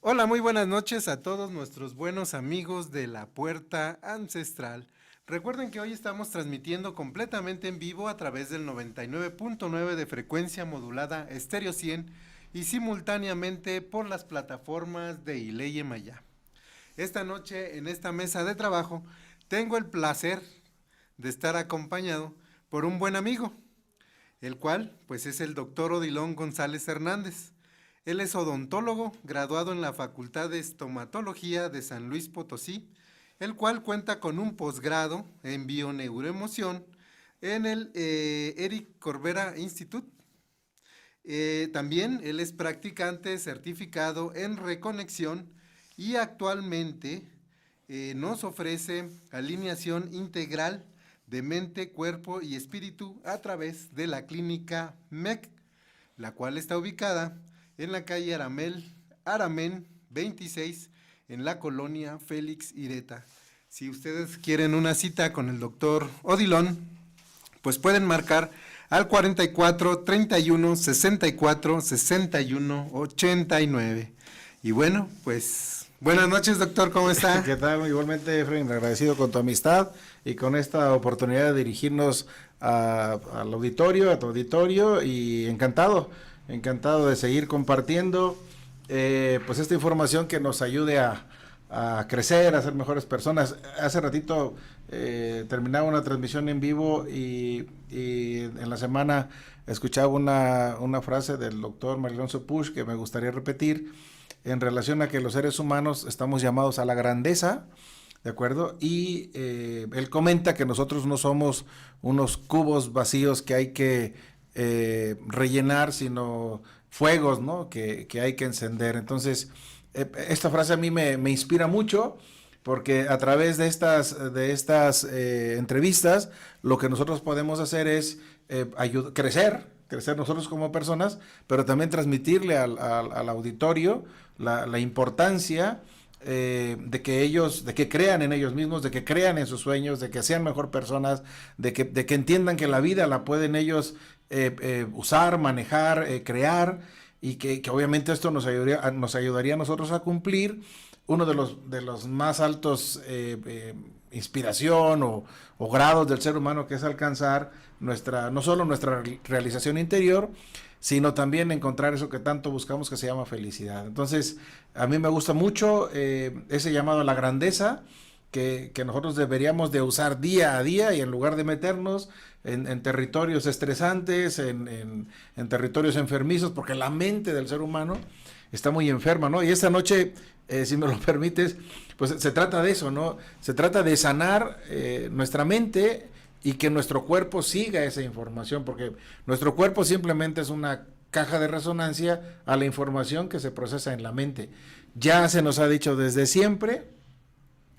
Hola, muy buenas noches a todos nuestros buenos amigos de la Puerta Ancestral. Recuerden que hoy estamos transmitiendo completamente en vivo a través del 99.9 de frecuencia modulada Estéreo 100 y simultáneamente por las plataformas de Ileye Maya. Esta noche en esta mesa de trabajo tengo el placer de estar acompañado por un buen amigo, el cual pues es el doctor Odilon González Hernández. Él es odontólogo, graduado en la Facultad de Estomatología de San Luis Potosí, el cual cuenta con un posgrado en bioneuroemoción en el Eric Corbera Institute. También él es practicante certificado en reconexión y actualmente nos ofrece alineación integral de mente, cuerpo y espíritu a través de la clínica MEC, la cual está ubicada en la calle Aramén 26, en la colonia Félix Ireta. Si ustedes quieren una cita con el doctor Odilon, pues pueden marcar al 44 31 64 61 89. Y bueno, pues buenas noches, doctor, ¿cómo está? ¿Qué tal? Igualmente, Efraín, agradecido con tu amistad y con esta oportunidad de dirigirnos al auditorio, a tu auditorio, y encantado de seguir compartiendo pues esta información que nos ayude a crecer, a ser mejores personas. Hace ratito terminaba una transmisión en vivo y en la semana escuchaba una frase del doctor Marilonso Push que me gustaría repetir en relación a que los seres humanos estamos llamados a la grandeza, ¿de acuerdo? Y él comenta que nosotros no somos unos cubos vacíos que hay que rellenar, sino fuegos, ¿no? Que hay que encender. Entonces, esta frase a mí me inspira mucho, porque a través de estas entrevistas, lo que nosotros podemos hacer es crecer nosotros como personas, pero también transmitirle al auditorio la importancia de que crean en ellos mismos, de que crean en sus sueños, de que sean mejor personas, de que entiendan que la vida la pueden ellos usar, manejar, crear, y que obviamente esto nos ayudaría a nosotros a cumplir uno de los más altos inspiración o grados del ser humano, que es alcanzar no solo nuestra realización interior, sino también encontrar eso que tanto buscamos, que se llama felicidad. Entonces, a mí me gusta mucho ese llamado a la grandeza, que nosotros deberíamos de usar día a día, y en lugar de meternos en territorios estresantes, en territorios enfermizos, porque la mente del ser humano está muy enferma, ¿no? Y esta noche, si me lo permites, pues se trata de eso, ¿no? Se trata de sanar nuestra mente y que nuestro cuerpo siga esa información, porque nuestro cuerpo simplemente es una caja de resonancia a la información que se procesa en la mente. Ya se nos ha dicho desde siempre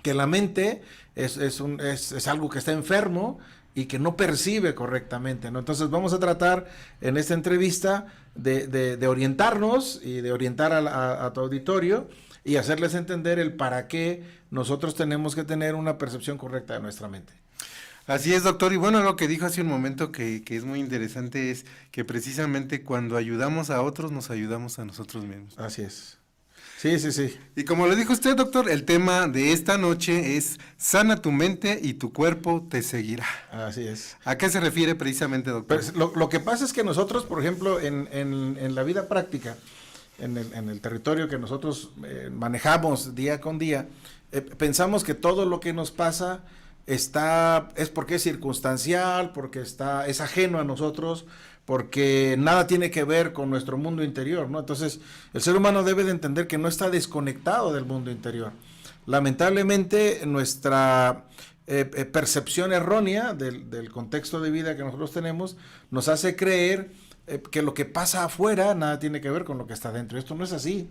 que la mente es algo que está enfermo y que no percibe correctamente, ¿no? Entonces vamos a tratar en esta entrevista de orientarnos y de orientar a tu auditorio y hacerles entender el para qué nosotros tenemos que tener una percepción correcta de nuestra mente. Así es, doctor. Y bueno, lo que dijo hace un momento que es muy interesante es que precisamente cuando ayudamos a otros, nos ayudamos a nosotros mismos. Así es. Sí, sí, sí. Y como lo dijo usted, doctor, el tema de esta noche es sana tu mente y tu cuerpo te seguirá. Así es. ¿A qué se refiere precisamente, doctor? Pues lo que pasa es que nosotros, por ejemplo, en la vida práctica, en el territorio que nosotros manejamos día con día, pensamos que todo lo que nos pasa es porque es circunstancial, porque es ajeno a nosotros, porque nada tiene que ver con nuestro mundo interior, ¿no? Entonces, el ser humano debe de entender que no está desconectado del mundo interior. Lamentablemente, nuestra percepción errónea del contexto de vida que nosotros tenemos nos hace creer que lo que pasa afuera nada tiene que ver con lo que está dentro. Esto no es así.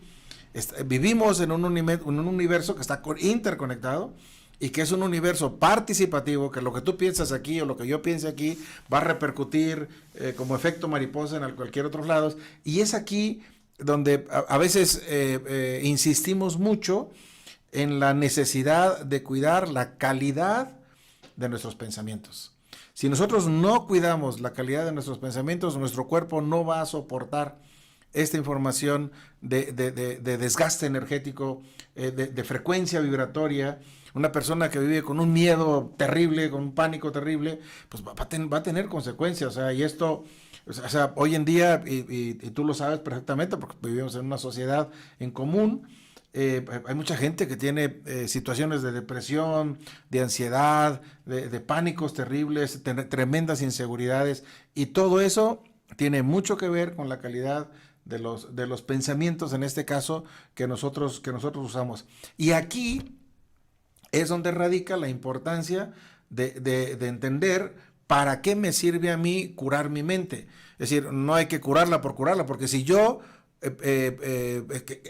Vivimos en un universo que está interconectado, y que es un universo participativo, que lo que tú piensas aquí o lo que yo piense aquí va a repercutir como efecto mariposa en cualquier otro lado. Y es aquí donde a veces insistimos mucho en la necesidad de cuidar la calidad de nuestros pensamientos. Si nosotros no cuidamos la calidad de nuestros pensamientos, nuestro cuerpo no va a soportar esta información de desgaste energético, de frecuencia vibratoria. Una persona que vive con un miedo terrible, con un pánico terrible, pues va a tener consecuencias. O sea, y esto, o sea, hoy en día, y tú lo sabes perfectamente, porque vivimos en una sociedad en común, hay mucha gente que tiene situaciones de depresión, de ansiedad, de pánicos terribles, tremendas inseguridades, y todo eso tiene mucho que ver con la calidad de los pensamientos, en este caso, que nosotros usamos. Y aquí es donde radica la importancia de entender para qué me sirve a mí curar mi mente. Es decir, no hay que curarla, porque si yo,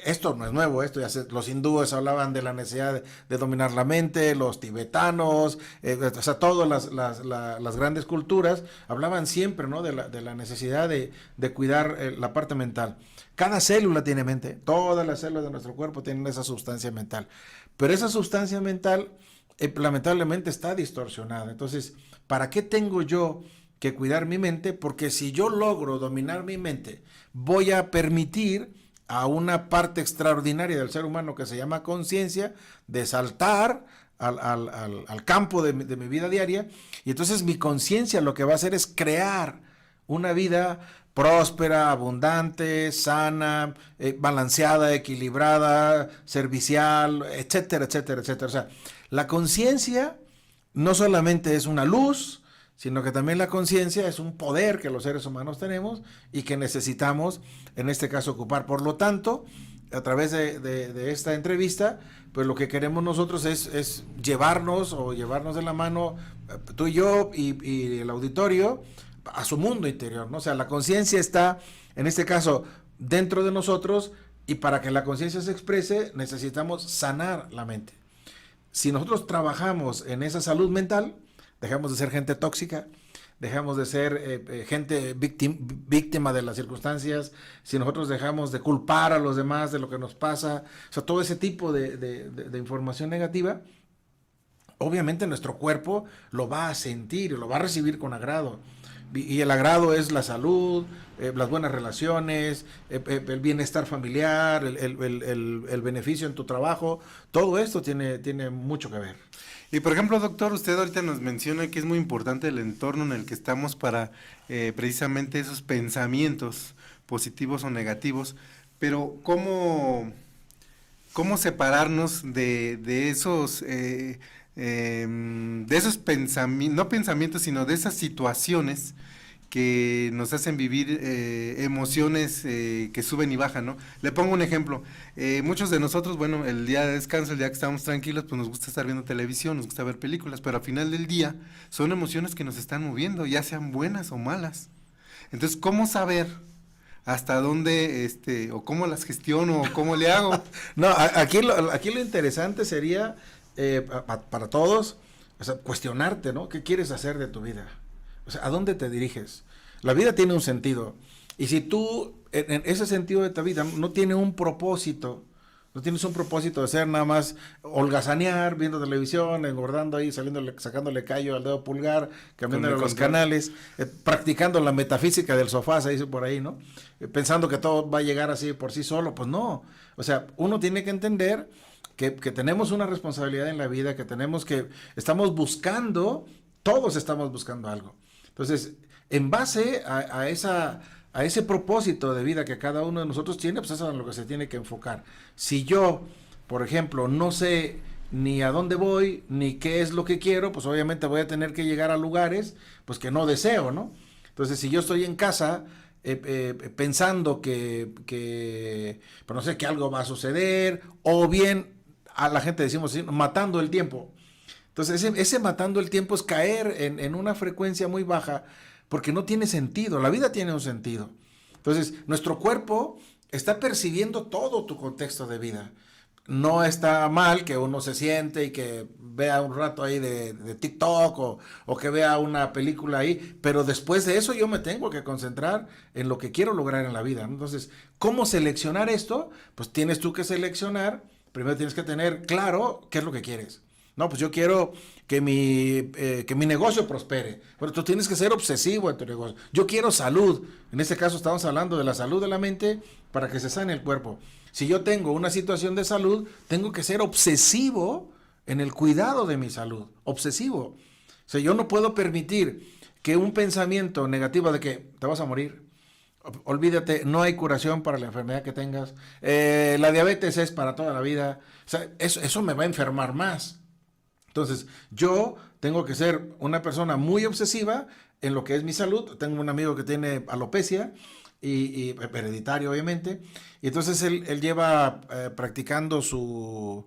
esto no es nuevo, los hindúes hablaban de la necesidad de dominar la mente, los tibetanos, o sea, todas las grandes culturas hablaban siempre, ¿no?, de la necesidad de cuidar la parte mental. Cada célula tiene mente, todas las células de nuestro cuerpo tienen esa sustancia mental. Pero esa sustancia mental lamentablemente está distorsionada. Entonces, ¿para qué tengo yo que cuidar mi mente? Porque si yo logro dominar mi mente, voy a permitir a una parte extraordinaria del ser humano que se llama conciencia de saltar al campo de mi vida diaria. Y entonces mi conciencia lo que va a hacer es crear una vida próspera, abundante, sana, balanceada, equilibrada, servicial, etcétera, etcétera, etcétera. O sea, la conciencia no solamente es una luz, sino que también la conciencia es un poder que los seres humanos tenemos y que necesitamos, en este caso, ocupar. Por lo tanto, a través de esta entrevista, pues lo que queremos nosotros es llevarnos de la mano, tú y yo y el auditorio, a su mundo interior, ¿no? O sea, la conciencia está, en este caso, dentro de nosotros, y para que la conciencia se exprese, necesitamos sanar la mente. Si nosotros trabajamos en esa salud mental, dejamos de ser gente tóxica, dejamos de ser gente víctima de las circunstancias, si nosotros dejamos de culpar a los demás de lo que nos pasa, o sea, todo ese tipo de información negativa, obviamente nuestro cuerpo lo va a sentir y lo va a recibir con agrado. Y el agrado es la salud, las buenas relaciones, el bienestar familiar, el beneficio en tu trabajo. Todo esto tiene mucho que ver. Y por ejemplo, doctor, usted ahorita nos menciona que es muy importante el entorno en el que estamos para precisamente esos pensamientos positivos o negativos, pero ¿cómo separarnos de esos pensamientos, no pensamientos, sino de esas situaciones que nos hacen vivir emociones que suben y bajan, ¿no? Le pongo un ejemplo. Muchos de nosotros, bueno, el día de descanso, el día que estamos tranquilos, pues nos gusta estar viendo televisión, nos gusta ver películas, pero al final del día son emociones que nos están moviendo, ya sean buenas o malas. Entonces, ¿cómo saber hasta dónde, o cómo las gestiono, o cómo le hago? No, aquí lo interesante sería, para todos, o sea, cuestionarte, ¿no? ¿Qué quieres hacer de tu vida? O sea, ¿a dónde te diriges? La vida tiene un sentido. Y si tú, en ese sentido de tu vida, no tienes un propósito, no tienes un propósito de ser nada más holgazanear, viendo televisión, engordando ahí, sacándole callo al dedo pulgar, cambiando los canales, practicando la metafísica del sofá, se dice por ahí, ¿no? Pensando que todo va a llegar así por sí solo, pues no. O sea, uno tiene que entender que tenemos una responsabilidad en la vida, estamos buscando, todos estamos buscando algo. Entonces, en base a ese propósito de vida que cada uno de nosotros tiene, pues eso es en lo que se tiene que enfocar. Si yo, por ejemplo, no sé ni a dónde voy, ni qué es lo que quiero, pues obviamente voy a tener que llegar a lugares pues que no deseo, ¿no? Entonces, si yo estoy en casa pensando que pues no sé, que algo va a suceder, o bien a la gente decimos así, matando el tiempo. Entonces, ese matando el tiempo es caer en una frecuencia muy baja, porque no tiene sentido. La vida tiene un sentido. Entonces, nuestro cuerpo está percibiendo todo tu contexto de vida. No está mal que uno se siente y que vea un rato ahí de TikTok o que vea una película ahí, pero después de eso yo me tengo que concentrar en lo que quiero lograr en la vida, ¿no? Entonces, ¿cómo seleccionar esto? Pues tienes tú que seleccionar, primero tienes que tener claro qué es lo que quieres. No, pues yo quiero que mi negocio prospere. Pero tú tienes que ser obsesivo en tu negocio. Yo quiero salud. En este caso estamos hablando de la salud de la mente para que se sane el cuerpo. Si yo tengo una situación de salud, tengo que ser obsesivo en el cuidado de mi salud. Obsesivo. O sea, yo no puedo permitir que un pensamiento negativo de que te vas a morir, olvídate, no hay curación para la enfermedad que tengas, la diabetes es para toda la vida, o sea, eso me va a enfermar más. Entonces, yo tengo que ser una persona muy obsesiva en lo que es mi salud. Tengo un amigo que tiene alopecia, y hereditario obviamente, y entonces él lleva practicando su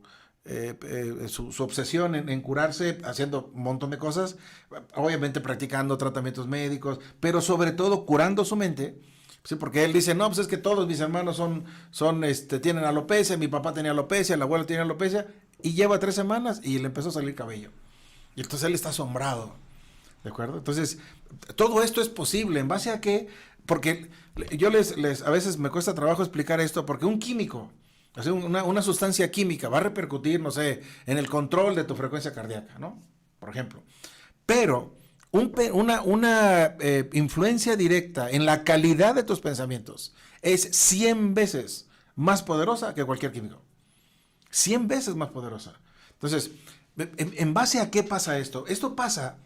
obsesión en curarse, haciendo un montón de cosas, obviamente practicando tratamientos médicos, pero sobre todo curando su mente. Sí, porque él dice, no, pues es que todos mis hermanos tienen alopecia, mi papá tenía alopecia, el abuelo tiene alopecia, y lleva 3 semanas y le empezó a salir cabello. Y entonces él está asombrado, ¿de acuerdo? Entonces, todo esto es posible, ¿en base a qué? Porque yo a veces me cuesta trabajo explicar esto, porque un químico, o sea, una sustancia química va a repercutir, no sé, en el control de tu frecuencia cardíaca, ¿no? Por ejemplo. Pero una influencia directa en la calidad de tus pensamientos es 100 veces más poderosa que cualquier químico. 100 veces más poderosa. Entonces, ¿en base a qué pasa esto? Esto pasa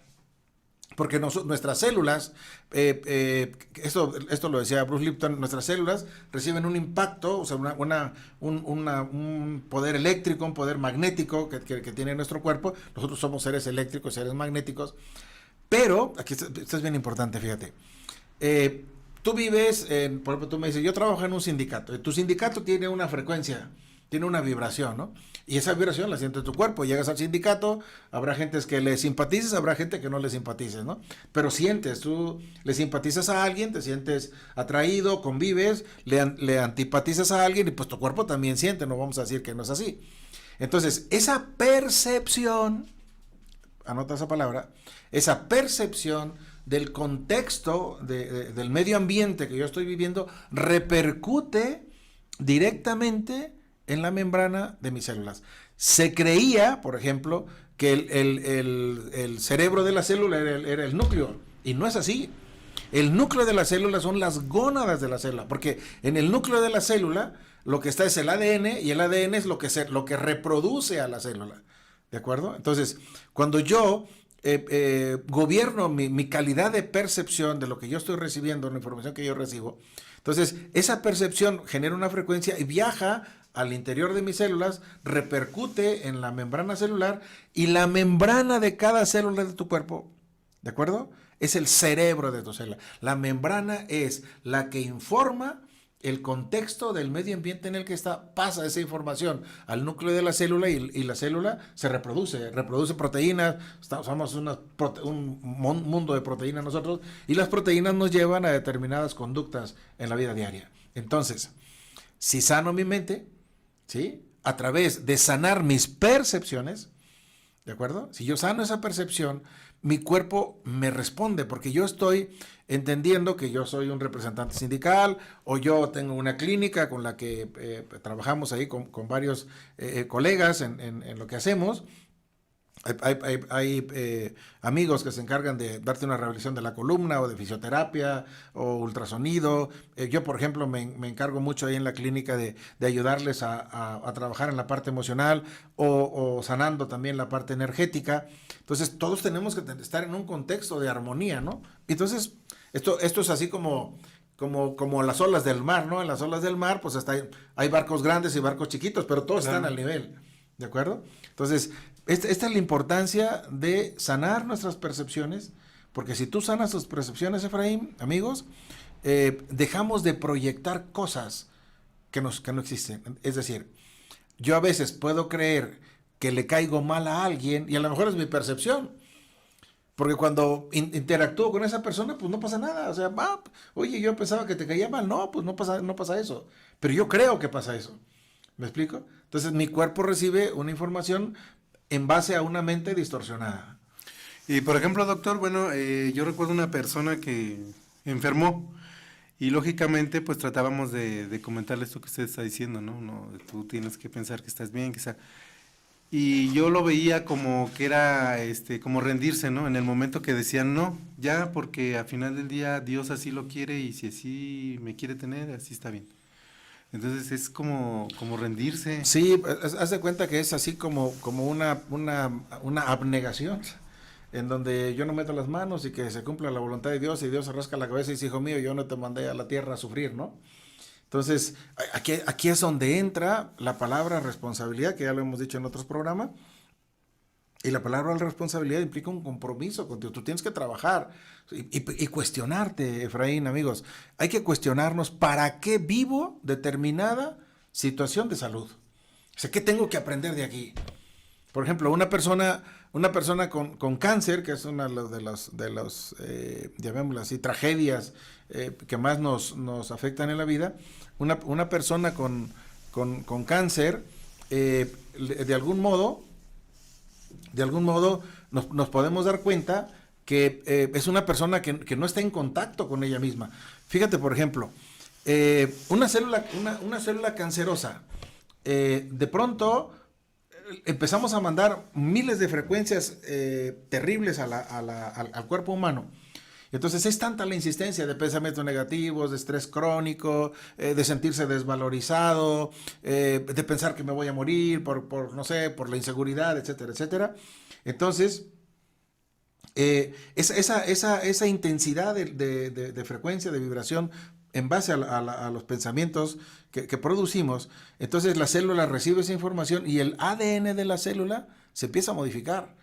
porque nuestras células, esto lo decía Bruce Lipton, nuestras células reciben un impacto, o sea, un poder eléctrico, un poder magnético que tiene nuestro cuerpo. Nosotros somos seres eléctricos, seres magnéticos. Pero, aquí esto es bien importante, fíjate. Tú vives, por ejemplo, tú me dices, yo trabajo en un sindicato. Tu sindicato tiene una frecuencia, tiene una vibración, ¿no? Y esa vibración la siente tu cuerpo. Llegas al sindicato, habrá gente que le simpatices, habrá gente que no le simpatices, ¿no? Pero sientes, tú le simpatizas a alguien, te sientes atraído, convives, le antipatizas a alguien y pues tu cuerpo también siente, no vamos a decir que no es así. Entonces, esa percepción, anota esa palabra, esa percepción del contexto del medio ambiente que yo estoy viviendo repercute directamente en la membrana de mis células. Se creía, por ejemplo, que el cerebro de la célula era el núcleo, y no es así. El núcleo de la célula son las gónadas de la célula, porque en el núcleo de la célula lo que está es el ADN, y el ADN es lo que reproduce a la célula. ¿De acuerdo? Entonces, cuando yo gobierno mi calidad de percepción de lo que yo estoy recibiendo, la información que yo recibo, entonces esa percepción genera una frecuencia y viaja al interior de mis células, repercute en la membrana celular, y la membrana de cada célula de tu cuerpo, ¿de acuerdo? Es el cerebro de tu célula. La membrana es la que informa el contexto del medio ambiente en el que está, pasa esa información al núcleo de la célula, y la célula se reproduce proteínas, somos un mundo de proteínas nosotros, y las proteínas nos llevan a determinadas conductas en la vida diaria. Entonces, si sano mi mente, ¿sí?, a través de sanar mis percepciones, ¿de acuerdo? Si yo sano esa percepción, mi cuerpo me responde, porque yo estoy entendiendo que yo soy un representante sindical, o yo tengo una clínica con la que trabajamos ahí con varios colegas en lo que hacemos. Hay amigos que se encargan de darte una rehabilitación de la columna, o de fisioterapia, o ultrasonido. Yo, por ejemplo, me encargo mucho ahí en la clínica de ayudarles a trabajar en la parte emocional, o sanando también la parte energética. Entonces, todos tenemos que estar en un contexto de armonía, ¿no? Entonces, esto es así como las olas del mar, ¿no? En las olas del mar, pues hay barcos grandes y barcos chiquitos, pero todos están al nivel, ¿de acuerdo? Entonces, esta es la importancia de sanar nuestras percepciones, porque si tú sanas tus percepciones, Efraín, amigos, dejamos de proyectar cosas que no existen. Es decir, yo a veces puedo creer que le caigo mal a alguien, y a lo mejor es mi percepción, porque cuando interactúo con esa persona, pues no pasa nada. O sea, oye, yo pensaba que te caía mal. No, pues no pasa eso. Pero yo creo que pasa eso. ¿Me explico? Entonces mi cuerpo recibe una información en base a una mente distorsionada. Y por ejemplo, doctor, bueno, yo recuerdo una persona que enfermó, y lógicamente pues tratábamos de comentarle esto que usted está diciendo, ¿no? Tú tienes que pensar que estás bien, quizá. y yo lo veía como que era como rendirse, ¿no? En el momento que decían no, ya porque al final del día Dios así lo quiere y si así me quiere tener, así está bien. Entonces es como rendirse. Sí, haz de cuenta que es así como una abnegación, en donde yo no meto las manos y que se cumpla la voluntad de Dios y Dios se rasca la cabeza y dice, hijo mío, yo no te mandé a la tierra a sufrir, ¿no? Entonces, aquí es donde entra la palabra responsabilidad, que ya lo hemos dicho en otros programas, y la palabra responsabilidad implica un compromiso contigo. Tú tienes que trabajar y cuestionarte, Efraín, amigos. Hay que cuestionarnos para qué vivo determinada situación de salud. O sea, ¿qué tengo que aprender de aquí? Por ejemplo, una persona con cáncer, que es una de los llamémoslo así, tragedias que más nos afectan en la vida, una persona con cáncer, de algún modo nos podemos dar cuenta que es una persona que no está en contacto con ella misma. Fíjate, por ejemplo, una célula cancerosa, de pronto empezamos a mandar miles de frecuencias terribles al cuerpo humano. Entonces es tanta la insistencia de pensamientos negativos, de estrés crónico, de sentirse desvalorizado, de pensar que me voy a morir no sé, por la inseguridad, etcétera, etcétera. Entonces, esa intensidad de frecuencia, de vibración, en base a los pensamientos que producimos, entonces la célula recibe esa información y el ADN de la célula se empieza a modificar.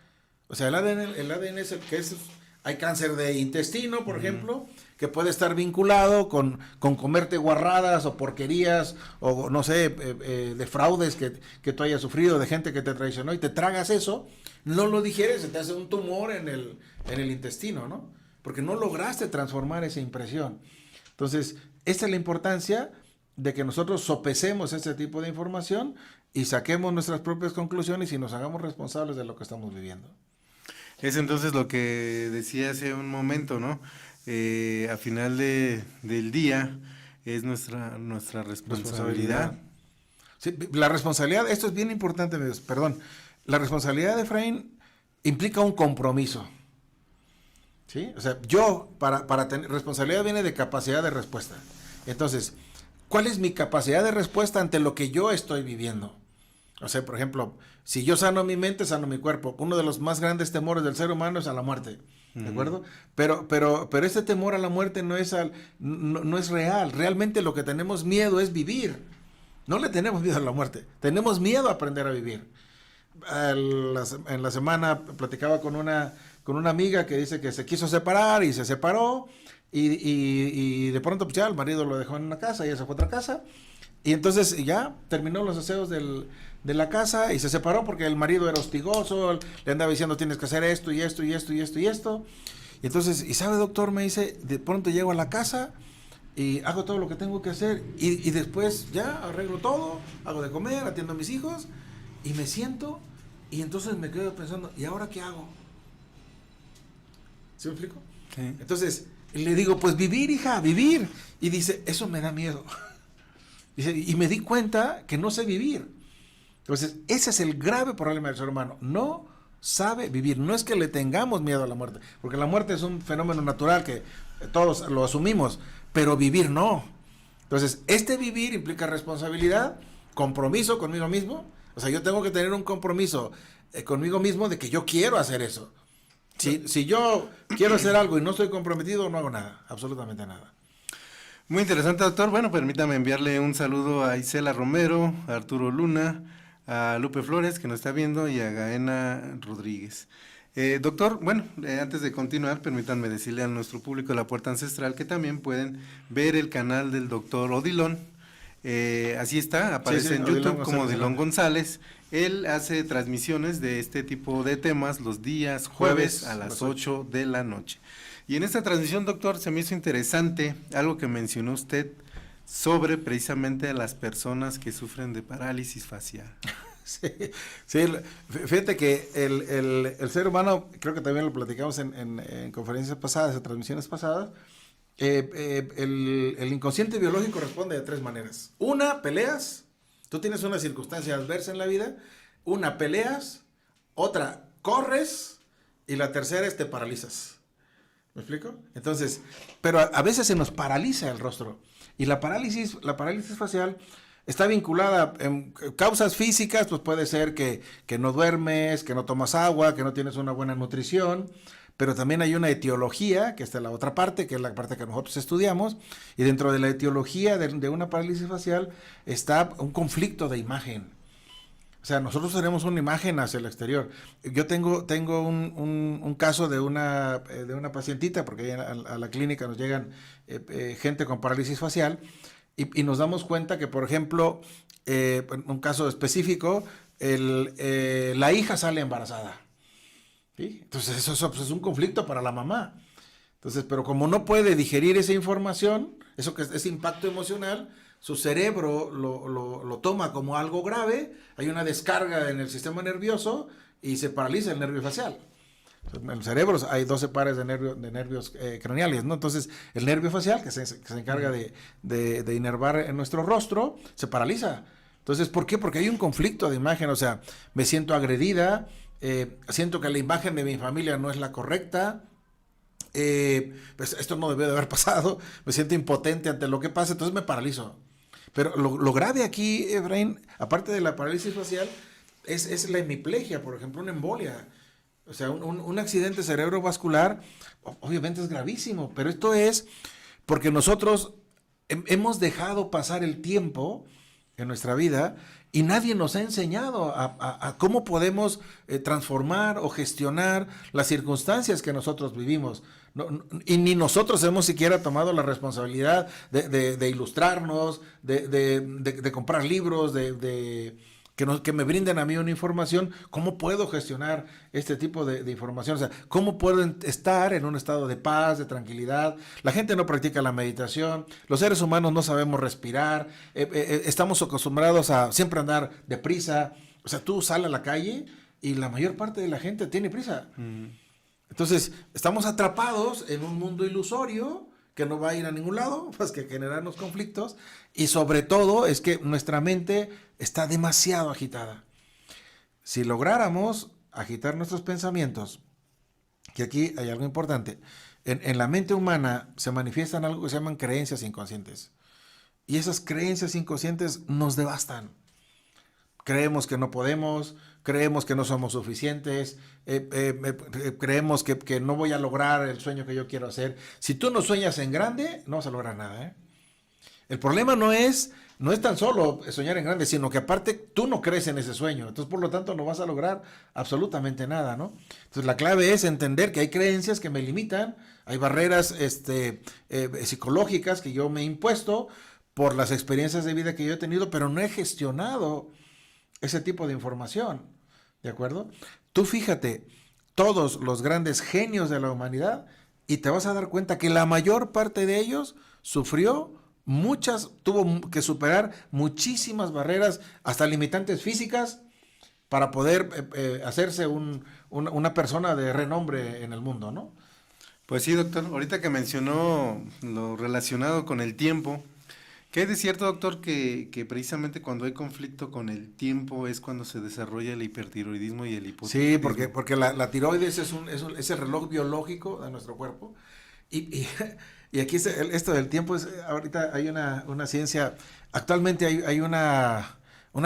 O sea, el ADN es el que es... Hay cáncer de intestino, por ejemplo, que puede estar vinculado con comerte guarradas o porquerías o, no sé, de fraudes que tú hayas sufrido, de gente que te traicionó y te tragas eso, no lo digieres, se te hace un tumor en el intestino, ¿no? Porque no lograste transformar esa impresión. Entonces, esta es la importancia de que nosotros sopesemos este tipo de información y saquemos nuestras propias conclusiones y nos hagamos responsables de lo que estamos viviendo. Es entonces lo que decía hace un momento, ¿no? A final del día es nuestra responsabilidad. Sí, la responsabilidad, esto es bien importante, perdón, la responsabilidad de Efraín implica un compromiso. ¿Sí? O sea, yo, para tener responsabilidad viene de capacidad de respuesta. Entonces, ¿cuál es mi capacidad de respuesta ante lo que yo estoy viviendo? O sea, por ejemplo, si yo sano mi mente, sano mi cuerpo. Uno de los más grandes temores del ser humano es a la muerte, ¿de acuerdo? Pero este temor a la muerte no es real. Realmente lo que tenemos miedo es vivir. No le tenemos miedo a la muerte, tenemos miedo a aprender a vivir. En la semana platicaba con una amiga que dice que se quiso separar y se separó y de pronto pues ya el marido lo dejó en una casa y ella se fue a otra casa. Y entonces ya terminó los aseos de la casa y se separó porque el marido era hostigoso, le andaba diciendo tienes que hacer esto y esto y esto y esto y esto. Y entonces, y sabe doctor, me dice, de pronto llego a la casa y hago todo lo que tengo que hacer y después ya arreglo todo, hago de comer, atiendo a mis hijos y me siento y entonces me quedo pensando, ¿y ahora qué hago? ¿Sí me explico? Sí. Entonces le digo, pues vivir, hija, vivir. Y dice, eso me da miedo. Dice, y me di cuenta que no sé vivir. Entonces, ese es el grave problema del ser humano. No sabe vivir. No es que le tengamos miedo a la muerte, porque la muerte es un fenómeno natural que todos lo asumimos, pero vivir no. Entonces, este vivir implica responsabilidad, compromiso conmigo mismo. O sea, yo tengo que tener un compromiso conmigo mismo de que yo quiero hacer eso. Si yo quiero hacer algo y no estoy comprometido, no hago nada, absolutamente nada. Muy interesante, doctor. Bueno, permítame enviarle un saludo a Isela Romero, a Arturo Luna, a Lupe Flores, que nos está viendo, y a Gaena Rodríguez. Doctor, bueno, antes de continuar, permítanme decirle a nuestro público de La Puerta Ancestral que también pueden ver el canal del doctor Odilon. Así está, aparece en YouTube como Odilon González. Él hace transmisiones de este tipo de temas los días jueves a las 8 de la noche. Y en esta transmisión, doctor, se me hizo interesante algo que mencionó usted sobre precisamente a las personas que sufren de parálisis facial. Sí, fíjate que el ser humano, creo que también lo platicamos en conferencias pasadas, en transmisiones pasadas, el inconsciente biológico responde de tres maneras. Una, peleas, tú tienes una circunstancia adversa en la vida una peleas, otra corres y la tercera es te paralizas. ¿Me explico? Entonces, pero a veces se nos paraliza el rostro y la parálisis facial está vinculada en causas físicas, pues puede ser que no duermes, que no tomas agua, que no tienes una buena nutrición, pero también hay una etiología, que está en la otra parte, que es la parte que nosotros estudiamos, y dentro de la etiología de una parálisis facial está un conflicto de imagen. O sea, nosotros tenemos una imagen hacia el exterior. Yo tengo un caso de una pacientita, porque a la clínica nos llegan gente con parálisis facial, y nos damos cuenta que, por ejemplo, en un caso específico, la hija sale embarazada. ¿Sí? Entonces eso pues, es un conflicto para la mamá. Entonces, pero como no puede digerir esa información, ese impacto emocional, su cerebro lo toma como algo grave, hay una descarga en el sistema nervioso y se paraliza el nervio facial. En el cerebro hay 12 pares de nervios craneales, ¿no? Entonces, el nervio facial, que se encarga de inervar en nuestro rostro, se paraliza. Entonces, ¿por qué? Porque hay un conflicto de imagen, o sea, me siento agredida, siento que la imagen de mi familia no es la correcta, pues esto no debió de haber pasado, me siento impotente ante lo que pasa, entonces me paralizo. Pero lo grave aquí, Efraín, aparte de la parálisis facial, es la hemiplegia, por ejemplo, una embolia. O sea, un accidente cerebrovascular obviamente es gravísimo, pero esto es porque nosotros hemos dejado pasar el tiempo en nuestra vida y nadie nos ha enseñado a cómo podemos transformar o gestionar las circunstancias que nosotros vivimos. Y ni nosotros hemos siquiera tomado la responsabilidad de ilustrarnos, de comprar libros, que me brinden a mí una información. ¿Cómo puedo gestionar este tipo de información? O sea, ¿cómo puedo estar en un estado de paz, de tranquilidad? La gente no practica la meditación, los seres humanos no sabemos respirar, estamos acostumbrados a siempre andar deprisa. O sea, tú sales a la calle y la mayor parte de la gente tiene prisa. Entonces, estamos atrapados en un mundo ilusorio que no va a ir a ningún lado, más que generarnos conflictos, y sobre todo es que nuestra mente está demasiado agitada. Si lográramos agitar nuestros pensamientos, que aquí hay algo importante, en la mente humana se manifiestan algo que se llaman creencias inconscientes, y esas creencias inconscientes nos devastan. Creemos que no podemos, creemos que no somos suficientes, creemos que no voy a lograr el sueño que yo quiero hacer. Si tú no sueñas en grande, no vas a lograr nada, ¿eh? El problema no es tan solo soñar en grande, sino que aparte tú no crees en ese sueño. Entonces, por lo tanto, no vas a lograr absolutamente nada, ¿no? Entonces, la clave es entender que hay creencias que me limitan, hay barreras psicológicas que yo me he impuesto por las experiencias de vida que yo he tenido, pero no he gestionado ese tipo de información, ¿de acuerdo? Tú fíjate, todos los grandes genios de la humanidad, y te vas a dar cuenta que la mayor parte de ellos tuvo que superar muchísimas barreras, hasta limitantes físicas, para poder hacerse una persona de renombre en el mundo, ¿no? Pues sí, doctor, ahorita que mencionó lo relacionado con el tiempo, ¿qué hay de cierto, doctor, que precisamente cuando hay conflicto con el tiempo es cuando se desarrolla el hipertiroidismo y el hipotiroidismo? Sí, porque la tiroides es el reloj biológico de nuestro cuerpo. Y aquí esto del tiempo, ahorita hay una ciencia, actualmente hay una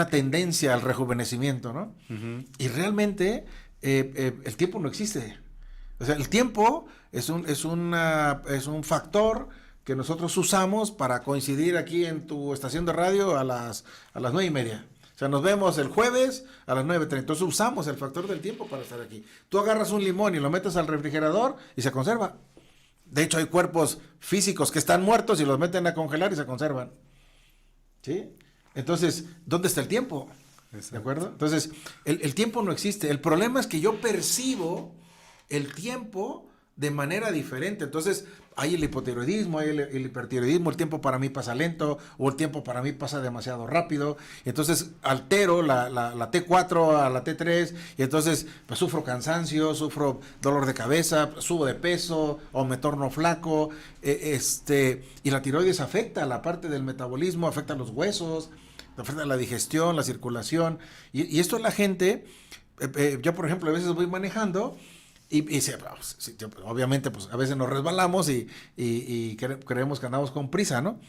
tendencia al rejuvenecimiento, ¿no? Uh-huh. Y realmente el tiempo no existe. O sea, el tiempo es un factor que nosotros usamos para coincidir aquí en tu estación de radio a las 9:30. O sea, nos vemos el jueves a las 9:30. Entonces usamos el factor del tiempo para estar aquí. Tú agarras un limón y lo metes al refrigerador y se conserva. De hecho, hay cuerpos físicos que están muertos y los meten a congelar y se conservan. ¿Sí? Entonces, ¿dónde está el tiempo? Exacto. ¿De acuerdo? Entonces, el tiempo no existe. El problema es que yo percibo el tiempo de manera diferente. Entonces, hay el hipotiroidismo, hay el hipertiroidismo, el tiempo para mí pasa lento, o el tiempo para mí pasa demasiado rápido. Entonces, altero la T4 a la T3, y entonces pues, sufro cansancio, sufro dolor de cabeza, subo de peso, o me torno flaco, y la tiroides afecta la parte del metabolismo, afecta los huesos. afecta la digestión, la circulación, y esto la gente, yo por ejemplo a veces voy manejando, y sí, obviamente pues a veces nos resbalamos y creemos que andamos con prisa, ¿no?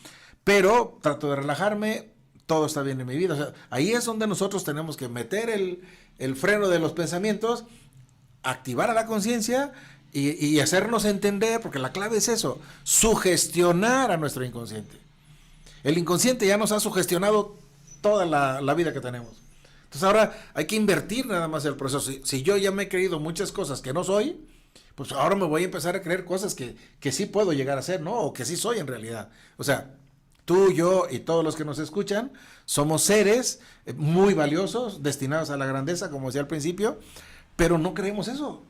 Pero trato de relajarme, todo está bien en mi vida. O sea, ahí es donde nosotros tenemos que meter el freno de los pensamientos, activar a la conciencia y hacernos entender, porque la clave es eso, sugestionar a nuestro inconsciente. El inconsciente ya nos ha sugestionado toda la vida que tenemos. Entonces ahora hay que invertir nada más el proceso. Si yo ya me he creído muchas cosas que no soy, pues ahora me voy a empezar a creer cosas que sí puedo llegar a ser, ¿no? O que sí soy en realidad. O sea, tú, yo y todos los que nos escuchan somos seres muy valiosos, destinados a la grandeza, como decía al principio, pero no creemos eso.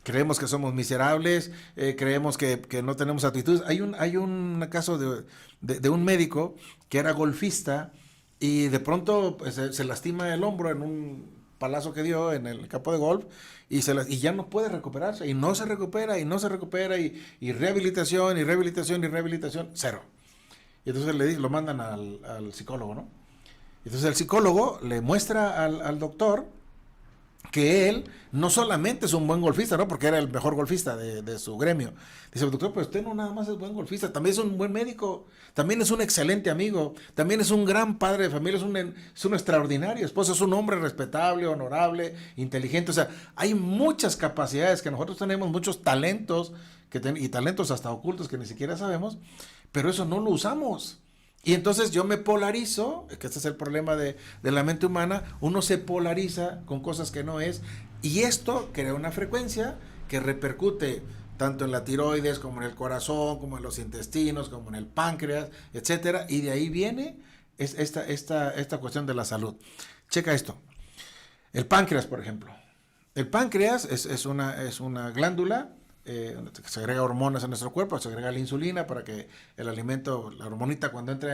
Creemos que somos miserables, creemos que no tenemos actitudes. Hay un caso de un médico que era golfista y de pronto pues, se lastima el hombro en un palazo que dio en el campo de golf y ya no puede recuperarse y no se recupera y rehabilitación y rehabilitación y rehabilitación, cero. Y entonces lo mandan al psicólogo, ¿no? Entonces el psicólogo le muestra al doctor que él no solamente es un buen golfista, ¿no? Porque era el mejor golfista de su gremio. Dice, doctor, pero usted no nada más es buen golfista, también es un buen médico, también es un excelente amigo, también es un gran padre de familia, es un extraordinario esposo, es un hombre respetable, honorable, inteligente. O sea, hay muchas capacidades que nosotros tenemos, muchos talentos, y talentos hasta ocultos que ni siquiera sabemos, pero eso no lo usamos. Y entonces yo me polarizo, que este es el problema de la mente humana, uno se polariza con cosas que no es, y esto crea una frecuencia que repercute tanto en la tiroides, como en el corazón, como en los intestinos, como en el páncreas, etcétera, y de ahí viene esta cuestión de la salud. Checa esto. El páncreas, por ejemplo. El páncreas es una glándula se agrega hormonas a nuestro cuerpo, se agrega la insulina para que el alimento, la hormonita cuando entra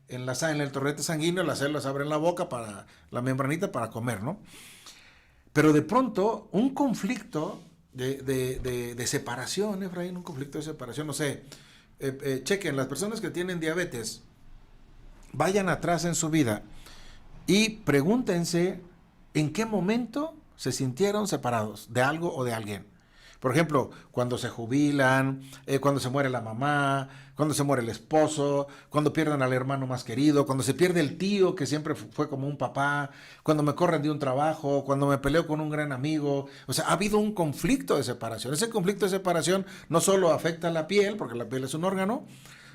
en el torrente sanguíneo, las células abren la boca para la membranita para comer, ¿no? Pero de pronto un conflicto de separación, Efraín, un conflicto de separación, no sé, chequen, las personas que tienen diabetes, vayan atrás en su vida y pregúntense en qué momento se sintieron separados de algo o de alguien. Por ejemplo, cuando se jubilan, cuando se muere la mamá, cuando se muere el esposo, cuando pierden al hermano más querido, cuando se pierde el tío que siempre fue como un papá, cuando me corren de un trabajo, cuando me peleo con un gran amigo. O sea, ha habido un conflicto de separación. Ese conflicto de separación no solo afecta a la piel, porque la piel es un órgano,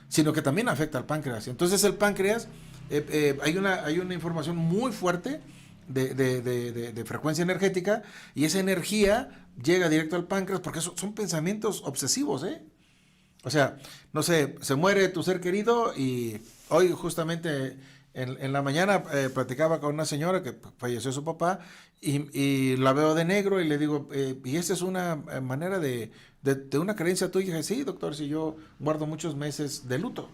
sino que también afecta al páncreas. Entonces el páncreas, hay una información muy fuerte de frecuencia energética, y esa energía llega directo al páncreas porque son pensamientos obsesivos, ¿eh? O sea, no sé, se muere tu ser querido y hoy justamente en la mañana platicaba con una señora que falleció su papá y la veo de negro y le digo, ¿y esta es una manera de una creencia tuya? Y dije, sí, doctor, si yo guardo muchos meses de luto,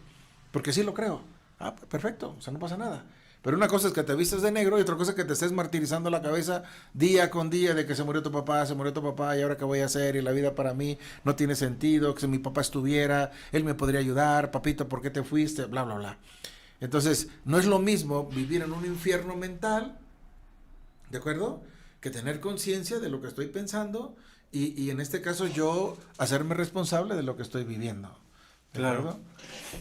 porque sí lo creo. Ah, perfecto, o sea, no pasa nada. Pero una cosa es que te vistes de negro y otra cosa es que te estés martirizando la cabeza día con día de que se murió tu papá y ahora qué voy a hacer y la vida para mí no tiene sentido, que si mi papá estuviera, él me podría ayudar, papito, ¿por qué te fuiste? Bla, bla, bla. Entonces, no es lo mismo vivir en un infierno mental, ¿de acuerdo? Que tener conciencia de lo que estoy pensando y en este caso yo hacerme responsable de lo que estoy viviendo. Claro.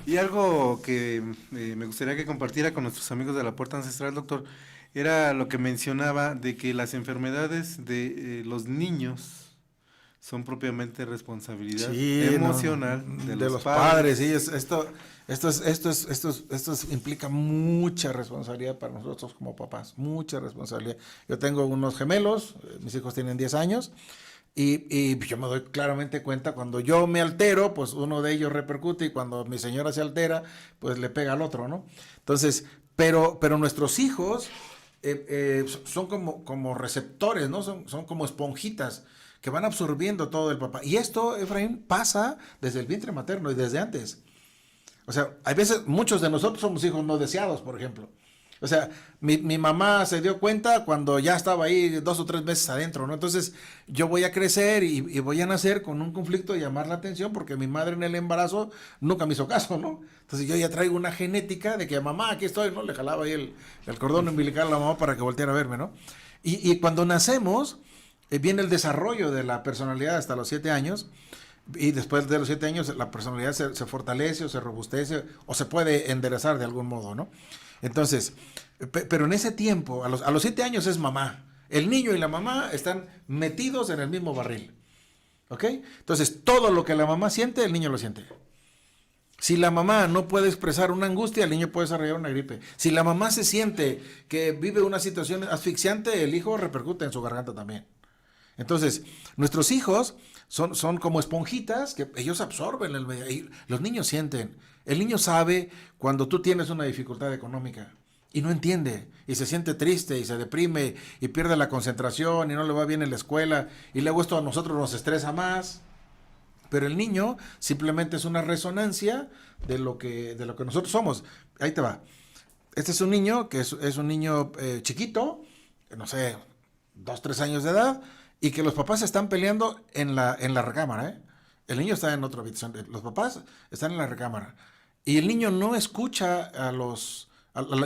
Y algo que me gustaría que compartiera con nuestros amigos de la Puerta Ancestral, doctor, era lo que mencionaba de que las enfermedades de los niños son propiamente responsabilidad emocional de los padres. Sí, esto implica mucha responsabilidad para nosotros como papás, mucha responsabilidad. Yo tengo unos gemelos, mis hijos tienen 10 años. Y yo me doy claramente cuenta, cuando yo me altero, pues uno de ellos repercute, y cuando mi señora se altera, pues le pega al otro, ¿no? Entonces, pero nuestros hijos son como receptores, ¿no? Son como esponjitas que van absorbiendo todo el papá. Y esto, Efraín, pasa desde el vientre materno y desde antes. O sea, hay veces, muchos de nosotros somos hijos no deseados, por ejemplo. O sea, mi mamá se dio cuenta cuando ya estaba ahí 2 o 3 meses adentro, ¿no? Entonces, yo voy a crecer y voy a nacer con un conflicto de llamar la atención porque mi madre en el embarazo nunca me hizo caso, ¿no? Entonces, yo ya traigo una genética de que mamá, aquí estoy, ¿no? Le jalaba ahí el cordón umbilical a la mamá para que volteara a verme, ¿no? Y cuando nacemos, viene el desarrollo de la personalidad hasta los 7 años. Y después de los 7 años la personalidad se fortalece o se robustece o se puede enderezar de algún modo, ¿no? Entonces, pero en ese tiempo, a los 7 años es mamá. El niño y la mamá están metidos en el mismo barril. ¿Ok? Entonces, todo lo que la mamá siente, el niño lo siente. Si la mamá no puede expresar una angustia, el niño puede desarrollar una gripe. Si la mamá se siente que vive una situación asfixiante, el hijo repercute en su garganta también. Entonces, nuestros hijos son como esponjitas que ellos absorben el medio. Los niños sienten. El niño sabe cuando tú tienes una dificultad económica y no entiende y se siente triste y se deprime y pierde la concentración y no le va bien en la escuela y luego esto a nosotros nos estresa más. Pero el niño simplemente es una resonancia de lo que nosotros somos. Ahí te va. Este es un niño que es un niño chiquito, no sé, 2, 3 años de edad, y que los papás están peleando en la recámara, ¿eh? El niño está en otra habitación, los papás están en la recámara. Y el niño no escucha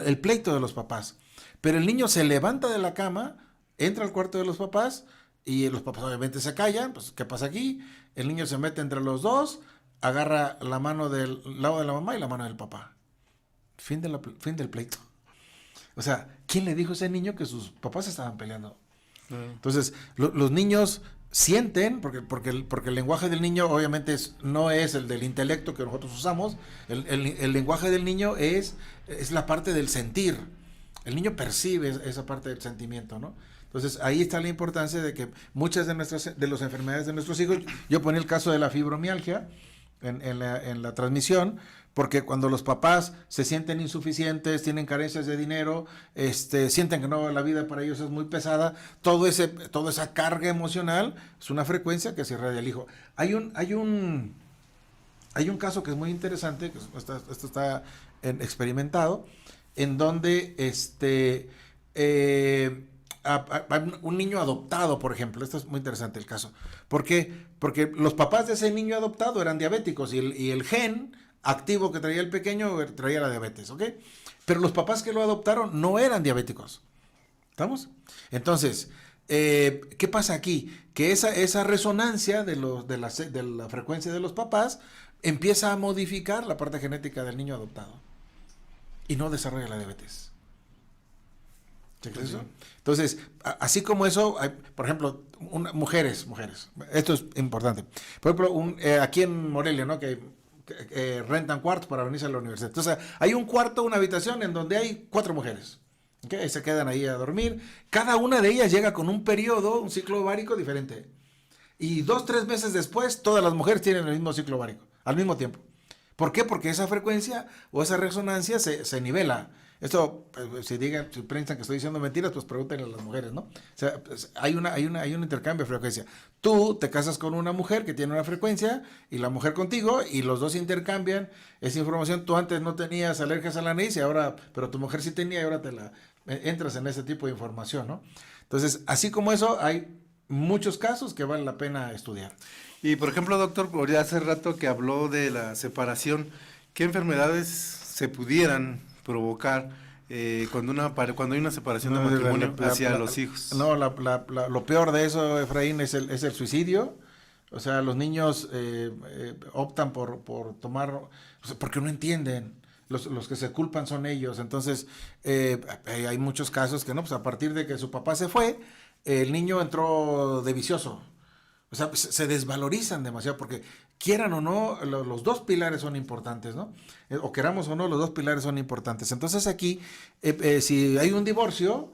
el pleito de los papás. Pero el niño se levanta de la cama, entra al cuarto de los papás, y los papás obviamente se callan. Pues, ¿qué pasa aquí? El niño se mete entre los dos, agarra la mano del lado de la mamá y la mano del papá. Fin del pleito. O sea, ¿quién le dijo a ese niño que sus papás estaban peleando? Entonces, los niños sienten, porque el lenguaje del niño obviamente no es el del intelecto que nosotros usamos. El lenguaje del niño es la parte del sentir. El niño percibe esa parte del sentimiento, ¿no? Entonces, ahí está la importancia de que muchas de las enfermedades de nuestros hijos, yo ponía el caso de la fibromialgia en la transmisión, porque cuando los papás se sienten insuficientes, tienen carencias de dinero, sienten que no, la vida para ellos es muy pesada, toda esa carga emocional es una frecuencia que se irradia al hijo. Hay un caso que es muy interesante, que esto está experimentado, en donde un niño adoptado, por ejemplo. Esto es muy interesante el caso. ¿Por qué? Porque los papás de ese niño adoptado eran diabéticos y el gen activo que traía el pequeño traía la diabetes, ¿ok? Pero los papás que lo adoptaron no eran diabéticos. ¿Estamos? Entonces, ¿qué pasa aquí? Que esa resonancia de la frecuencia de los papás empieza a modificar la parte genética del niño adoptado y no desarrolla la diabetes. ¿Eso? Entonces, así como eso, por ejemplo, mujeres, esto es importante. Por ejemplo, aquí en Morelia, ¿no? Que rentan cuartos para venirse a la universidad. Entonces, hay un cuarto, una habitación en donde hay 4 mujeres. ¿Okay? Se quedan ahí a dormir. Cada una de ellas llega con un periodo, un ciclo ovárico diferente. Y 2, 3 meses después, todas las mujeres tienen el mismo ciclo ovárico, al mismo tiempo. ¿Por qué? Porque esa frecuencia o esa resonancia se nivela. Esto, si piensan que estoy diciendo mentiras, pues pregúntenle a las mujeres, ¿no? O sea, pues, hay un intercambio de frecuencia. Tú te casas con una mujer que tiene una frecuencia y la mujer contigo y los dos intercambian esa información. Tú antes no tenías alergias a la nariz pero tu mujer sí tenía y ahora entras en ese tipo de información, ¿no? Entonces, así como eso, hay muchos casos que vale la pena estudiar. Y por ejemplo, doctor, ya hace rato que habló de la separación, ¿qué enfermedades se pudieran provocar cuando hay una separación de matrimonio hacia los hijos? No, lo peor de eso, Efraín, es el suicidio. O sea, los niños optan por tomar, porque no entienden. Los que se culpan son ellos. Entonces, hay muchos casos que no, pues a partir de que su papá se fue, el niño entró de vicioso. O sea, se desvalorizan demasiado porque quieran o no, los 2 pilares son importantes, ¿no? O queramos o no, los 2 pilares son importantes. Entonces aquí, si hay un divorcio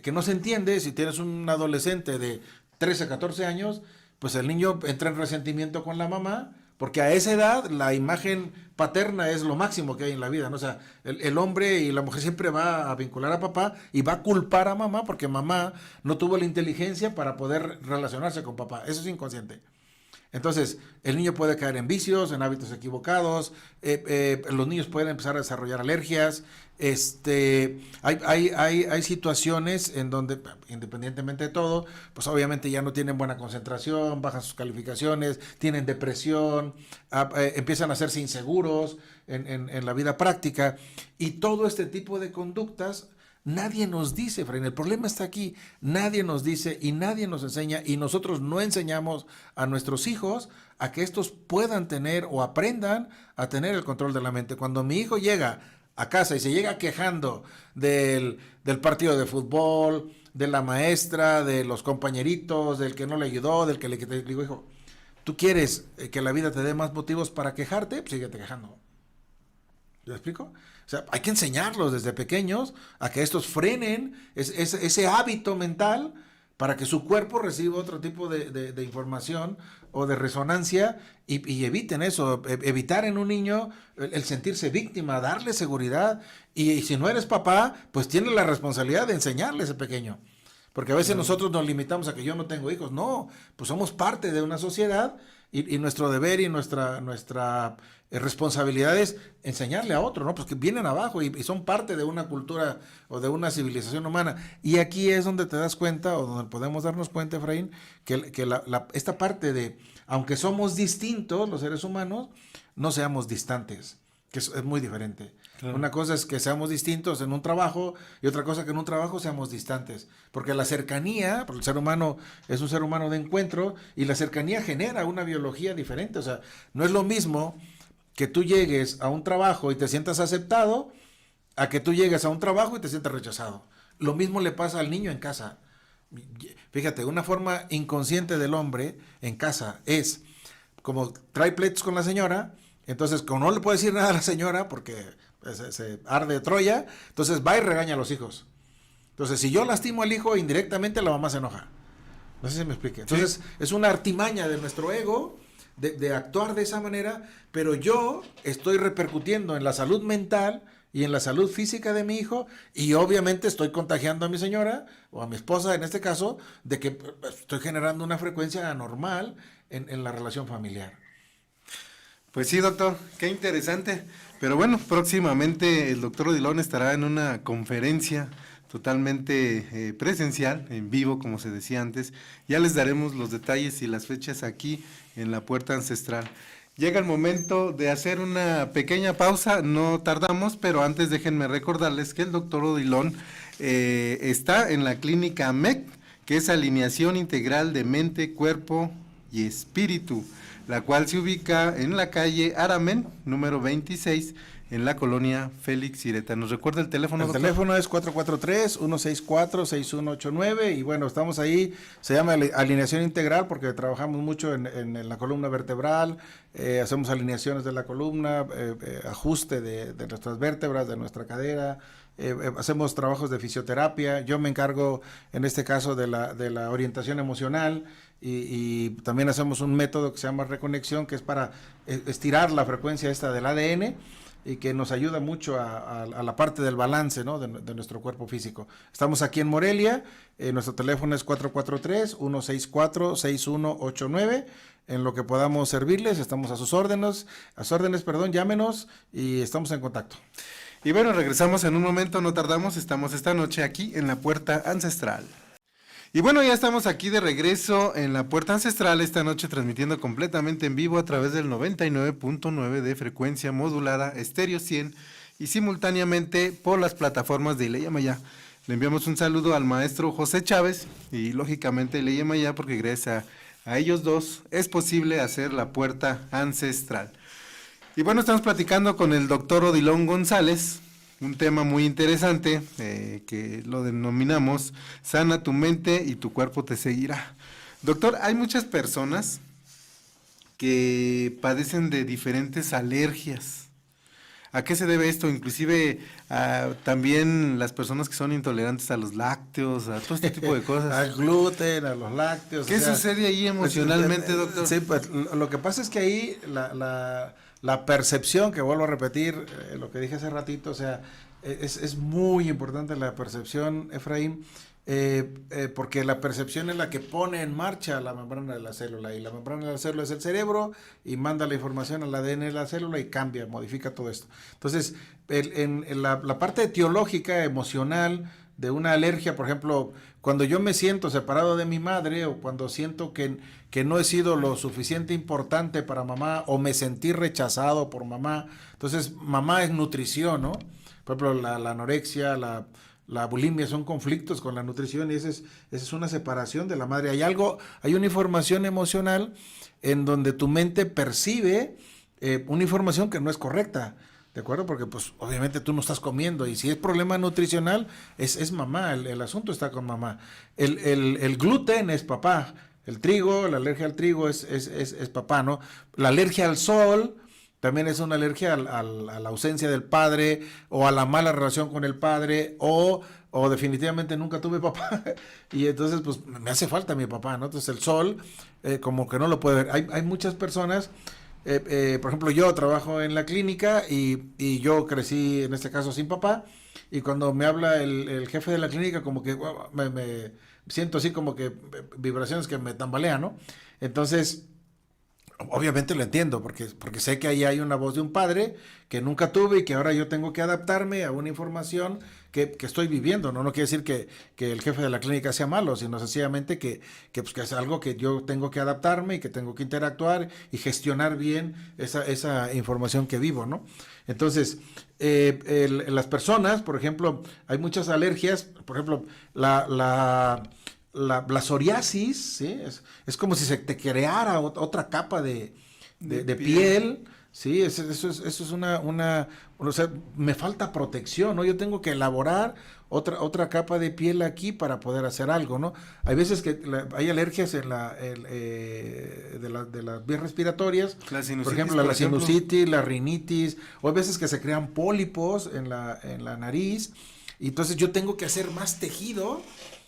que no se entiende, si tienes un adolescente de 13, 14 años, pues el niño entra en resentimiento con la mamá, porque a esa edad la imagen paterna es lo máximo que hay en la vida, ¿no? O sea, el hombre y la mujer siempre va a vincular a papá y va a culpar a mamá porque mamá no tuvo la inteligencia para poder relacionarse con papá. Eso es inconsciente. Entonces, el niño puede caer en vicios, en hábitos equivocados, los niños pueden empezar a desarrollar alergias. Hay situaciones en donde, independientemente de todo, pues obviamente ya no tienen buena concentración, bajan sus calificaciones, tienen depresión, empiezan a hacerse inseguros en la vida práctica, y todo este tipo de conductas nadie nos dice, Efraín. El problema está aquí. Nadie nos dice y nadie nos enseña, y nosotros no enseñamos a nuestros hijos a que estos puedan tener o aprendan a tener el control de la mente. Cuando mi hijo llega a casa y se llega quejando del partido de fútbol, de la maestra, de los compañeritos, del que no le ayudó, del que le digo, hijo, ¿tú quieres que la vida te dé más motivos para quejarte? Pues síguete quejando. ¿Me explico? O sea, hay que enseñarlos desde pequeños a que estos frenen ese hábito mental para que su cuerpo reciba otro tipo de información o de resonancia, y eviten eso, evitar en un niño el sentirse víctima, darle seguridad, y si no eres papá, pues tienes la responsabilidad de enseñarle a ese pequeño. Porque a veces nosotros nos limitamos a que yo no tengo hijos. No, pues somos parte de una sociedad, y nuestro deber y nuestra responsabilidad es enseñarle a otro, ¿no? Pues que vienen abajo y son parte de una cultura o de una civilización humana. Y aquí es donde te das cuenta, o donde podemos darnos cuenta, Efraín, que esta parte de, aunque somos distintos los seres humanos, no seamos distantes, que es muy diferente. Claro. Una cosa es que seamos distintos en un trabajo, y otra cosa que en un trabajo seamos distantes, porque la cercanía, porque el ser humano es un ser humano de encuentro, y la cercanía genera una biología diferente. O sea, no es lo mismo que tú llegues a un trabajo y te sientas aceptado, a que tú llegues a un trabajo y te sientas rechazado. Lo mismo le pasa al niño en casa. Fíjate, una forma inconsciente del hombre en casa es, como trae pleitos con la señora, entonces como no le puede decir nada a la señora porque se arde Troya, entonces va y regaña a los hijos. Entonces, si yo lastimo al hijo, indirectamente la mamá se enoja. No sé si me explique. Entonces, sí, es una artimaña de nuestro ego de actuar de esa manera, pero yo estoy repercutiendo en la salud mental y en la salud física de mi hijo, y obviamente estoy contagiando a mi señora, o a mi esposa en este caso, de que estoy generando una frecuencia anormal en la relación familiar. Pues sí, doctor, qué interesante. Pero bueno, próximamente el doctor Odilon estará en una conferencia totalmente presencial, en vivo, como se decía antes. Ya les daremos los detalles y las fechas aquí en la Puerta Ancestral. Llega el momento de hacer una pequeña pausa, no tardamos, pero antes déjenme recordarles que el doctor Odilon está en la clínica MEC, que es Alineación Integral de Mente, Cuerpo y Espíritu, la cual se ubica en la calle Aramén, número 26, en la colonia Félix Ireta. ¿Nos recuerda el teléfono, doctor? El teléfono es 443-164-6189, y bueno, estamos ahí, se llama Alineación Integral porque trabajamos mucho en la columna vertebral, hacemos alineaciones de la columna, ajuste de nuestras vértebras, de nuestra cadera, hacemos trabajos de fisioterapia. Yo me encargo en este caso de la orientación emocional, y también hacemos un método que se llama reconexión, que es para estirar la frecuencia esta del ADN, y que nos ayuda mucho a la parte del balance, ¿no?, de nuestro cuerpo físico. Estamos aquí en Morelia, nuestro teléfono es 443-164-6189, en lo que podamos servirles, estamos a sus órdenes, llámenos y estamos en contacto. Y bueno, regresamos en un momento, no tardamos, estamos esta noche aquí en la Puerta Ancestral. Y bueno, ya estamos aquí de regreso en la Puerta Ancestral, esta noche transmitiendo completamente en vivo a través del 99.9 de frecuencia modulada, estéreo 100, y simultáneamente por las plataformas de Ileya Maya. Le enviamos un saludo al maestro José Chávez y lógicamente Ileya Maya, porque gracias a ellos dos es posible hacer la Puerta Ancestral. Y bueno, estamos platicando con el doctor Odilon González, un tema muy interesante que lo denominamos Sana tu mente y tu cuerpo te seguirá. Doctor, hay muchas personas que padecen de diferentes alergias. ¿A qué se debe esto? Inclusive también las personas que son intolerantes a los lácteos, a todo este tipo de cosas. Al gluten, a los lácteos. ¿Qué sucede ahí emocionalmente, doctor? Sí, pues lo que pasa es que ahí la percepción, que vuelvo a repetir lo que dije hace ratito, o sea, es muy importante la percepción, Efraín, porque la percepción es la que pone en marcha la membrana de la célula, y la membrana de la célula es el cerebro y manda la información al ADN de la célula y cambia, modifica todo esto. Entonces, en la parte etiológica, emocional, de una alergia, por ejemplo, cuando yo me siento separado de mi madre, o cuando siento que no he sido lo suficiente importante para mamá, o me sentí rechazado por mamá, entonces mamá es nutrición, ¿no? Por ejemplo, la anorexia, la bulimia son conflictos con la nutrición, y esa es una separación de la madre. Hay una información emocional en donde tu mente percibe una información que no es correcta, ¿de acuerdo? Porque pues obviamente tú no estás comiendo, y si es problema nutricional, es mamá, el asunto está con mamá. El gluten es papá, el trigo, la alergia al trigo es papá, ¿no? La alergia al sol también es una alergia a la ausencia del padre, o a la mala relación con el padre, o definitivamente nunca tuve papá, y entonces pues me hace falta mi papá, ¿no? Entonces el sol, como que no lo puede ver. Hay muchas personas, por ejemplo, yo trabajo en la clínica, y yo crecí en este caso sin papá, y cuando me habla el jefe de la clínica, como que me siento así como que vibraciones que me tambalean, ¿no? Entonces, obviamente lo entiendo, porque sé que ahí hay una voz de un padre que nunca tuve, y que ahora yo tengo que adaptarme a una información que estoy viviendo, ¿no? No quiere decir que el jefe de la clínica sea malo, sino sencillamente que es algo que yo tengo que adaptarme, y que tengo que interactuar y gestionar bien esa información que vivo, ¿no? Entonces, las personas, por ejemplo, hay muchas alergias, por ejemplo, la psoriasis, ¿sí? Es como si se te creara otra capa de piel, ¿sí? Eso es o sea, me falta protección, ¿no? Yo tengo que elaborar otra capa de piel aquí para poder hacer algo, ¿no? Hay veces que hay alergias de las vías respiratorias, por ejemplo, la sinusitis, la rinitis, o hay veces que se crean pólipos en la nariz, y entonces yo tengo que hacer más tejido.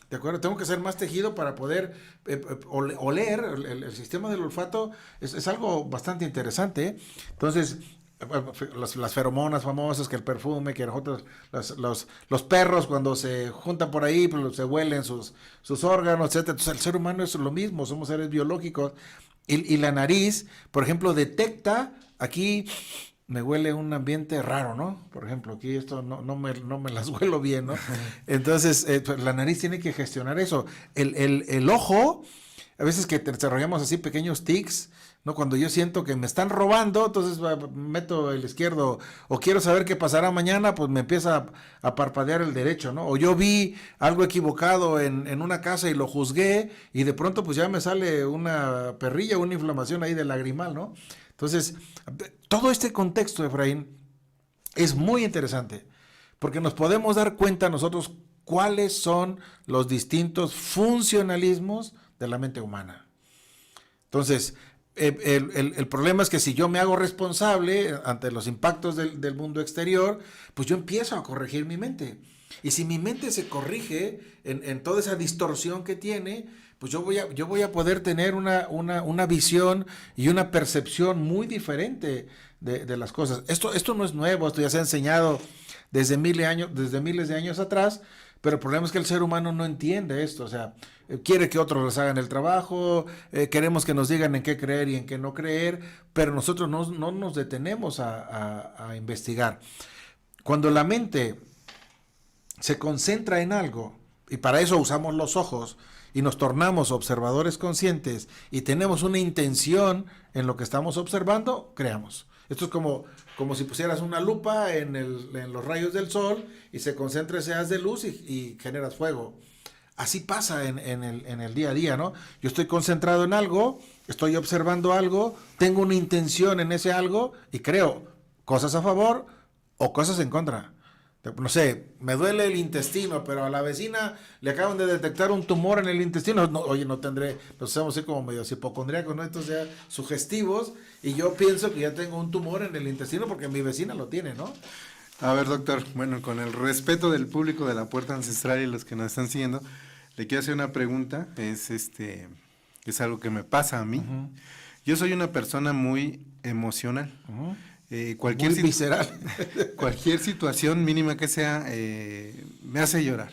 ¿De acuerdo? Tengo que hacer más tejido para poder oler. El sistema del olfato es algo bastante interesante, ¿eh? Entonces, las feromonas famosas, que el perfume, que los perros cuando se juntan por ahí, pues, se huelen sus órganos, etcétera. Entonces, el ser humano es lo mismo, somos seres biológicos. Y la nariz, por ejemplo, detecta aquí. Me huele un ambiente raro, ¿no? Por ejemplo, aquí esto no me las huelo bien, ¿no? Entonces, pues, la nariz tiene que gestionar eso. El ojo, a veces que desarrollamos así pequeños tics, ¿no? Cuando yo siento que me están robando, entonces meto el izquierdo, o quiero saber qué pasará mañana, pues me empieza a parpadear el derecho, ¿no? O yo vi algo equivocado en una casa y lo juzgué, y de pronto pues ya me sale una perrilla, una inflamación ahí del lagrimal, ¿no? Entonces, todo este contexto, Efraín, es muy interesante, porque nos podemos dar cuenta nosotros cuáles son los distintos funcionalismos de la mente humana. Entonces, el problema es que si yo me hago responsable ante los impactos del mundo exterior, pues yo empiezo a corregir mi mente. Y si mi mente se corrige en toda esa distorsión que tiene, pues yo voy a poder tener una visión y una percepción muy diferente de las cosas. Esto no es nuevo, esto ya se ha enseñado desde miles de años atrás, pero el problema es que el ser humano no entiende esto. O sea, quiere que otros les hagan el trabajo, queremos que nos digan en qué creer y en qué no creer, pero nosotros no nos detenemos a investigar. Cuando la mente se concentra en algo, y para eso usamos los ojos, y nos tornamos observadores conscientes, y tenemos una intención en lo que estamos observando, creamos. Esto es como si pusieras una lupa en los rayos del sol, y se concentra ese haz de luz y generas fuego. Así pasa en el día a día, ¿no? Yo estoy concentrado en algo, estoy observando algo, tengo una intención en ese algo, y creo cosas a favor o cosas en contra. No sé, me duele el intestino, pero a la vecina le acaban de detectar un tumor en el intestino. No, oye, nos hacemos así como medio hipocondríacos, ¿no? Entonces ya sugestivos, y yo pienso que ya tengo un tumor en el intestino porque mi vecina lo tiene, ¿no? A ver, doctor, bueno, con el respeto del público de la Puerta Ancestral y los que nos están siguiendo, le quiero hacer una pregunta. Es algo que me pasa a mí. Uh-huh. Yo soy una persona muy emocional. Uh-huh. Cualquier visceral. Cualquier situación mínima que sea, me hace llorar.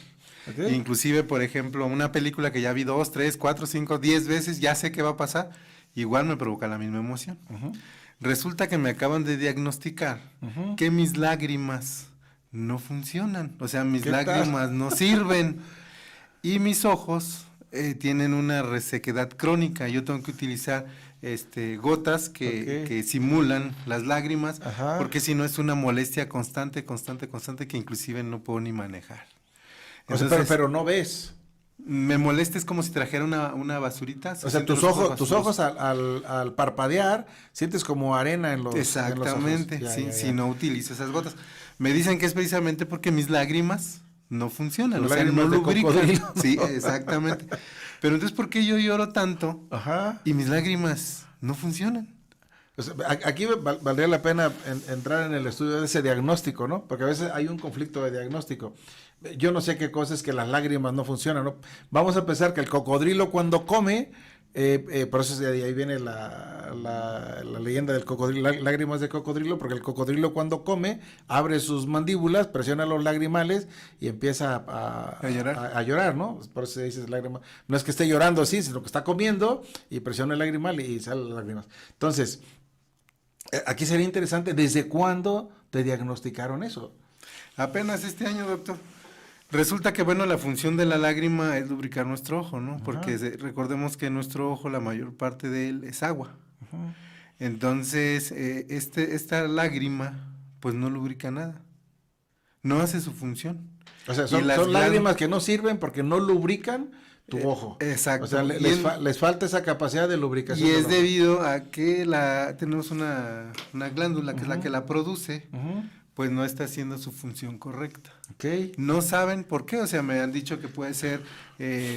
Okay. Inclusive, por ejemplo, una película que ya vi 2, 3, 4, 5, 10 veces, ya sé qué va a pasar, igual me provoca la misma emoción. Resulta que me acaban de diagnosticar que mis lágrimas no funcionan, o sea, mis lágrimas no sirven y mis ojos tienen una resequedad crónica. Yo tengo que utilizar gotas que simulan las lágrimas, porque si no es una molestia constante que inclusive no puedo ni manejar. Entonces, o sea, pero no ves. Me molesta, es como si trajera una basurita. O sea, tus ojos al parpadear sientes como arena en los Exactamente, en los ojos. Si no utilizo esas gotas. Me dicen que es precisamente porque mis lágrimas no funcionan, o sea, no lubrican. Sí, exactamente. Pero entonces, ¿por qué yo lloro tanto y mis lágrimas no funcionan? O sea, aquí valdría la pena entrar en el estudio de ese diagnóstico, ¿no? Porque a veces hay un conflicto de diagnóstico. Yo no sé qué cosa es que las lágrimas no funcionan, ¿no? Vamos a pensar que el cocodrilo cuando come, por eso de ahí viene la leyenda del cocodrilo, lágrimas de cocodrilo, porque el cocodrilo cuando come, abre sus mandíbulas, presiona los lagrimales y empieza a llorar, ¿no? Por eso se dice lágrimas. No es que esté llorando así, sino que está comiendo y presiona el lagrimal y salen las lágrimas. Entonces, aquí sería interesante, ¿desde cuándo te diagnosticaron eso? Apenas este año, doctor. Resulta que, bueno, la función de la lágrima es lubricar nuestro ojo, ¿no? Porque recordemos que nuestro ojo, la mayor parte de él es agua. Entonces, esta lágrima, pues no lubrica nada. No hace su función. O sea, son lágrimas que no sirven porque no lubrican tu ojo. Exacto. O sea, les falta esa capacidad de lubricación. Y es debido a que tenemos una glándula que es la que la produce, pues no está haciendo su función correcta. No saben por qué, o sea, me han dicho que puede ser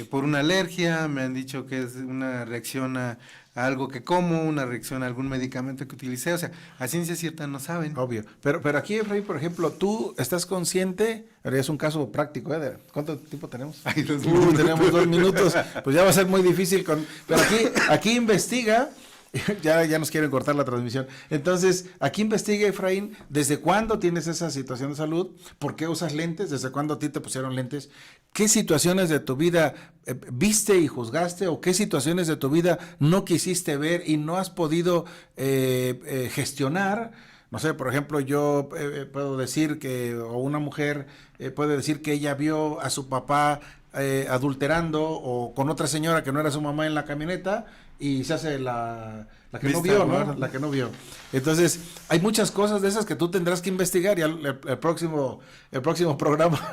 por una alergia, me han dicho que es una reacción a algo que como, una reacción a algún medicamento que utilicé, o sea, a ciencia cierta no saben. Obvio, pero aquí, Efraín, por ejemplo, tú estás consciente, ahora es un caso práctico, ¿eh? ¿Cuánto tiempo tenemos? Ay, 2 minutos. Tenemos 2 minutos, pues ya va a ser muy difícil, pero aquí investiga. Ya nos quieren cortar la transmisión. Entonces, aquí investiga, Efraín, ¿desde cuándo tienes esa situación de salud? ¿Por qué usas lentes? ¿Desde cuándo a ti te pusieron lentes? ¿Qué situaciones de tu vida viste y juzgaste? ¿O qué situaciones de tu vida no quisiste ver y no has podido gestionar? No sé, por ejemplo, yo puedo decir o una mujer puede decir que ella vio a su papá adulterando o con otra señora que no era su mamá en la camioneta y se hace la que no vio, ¿no? La que no vio. Entonces, hay muchas cosas de esas que tú tendrás que investigar y el próximo programa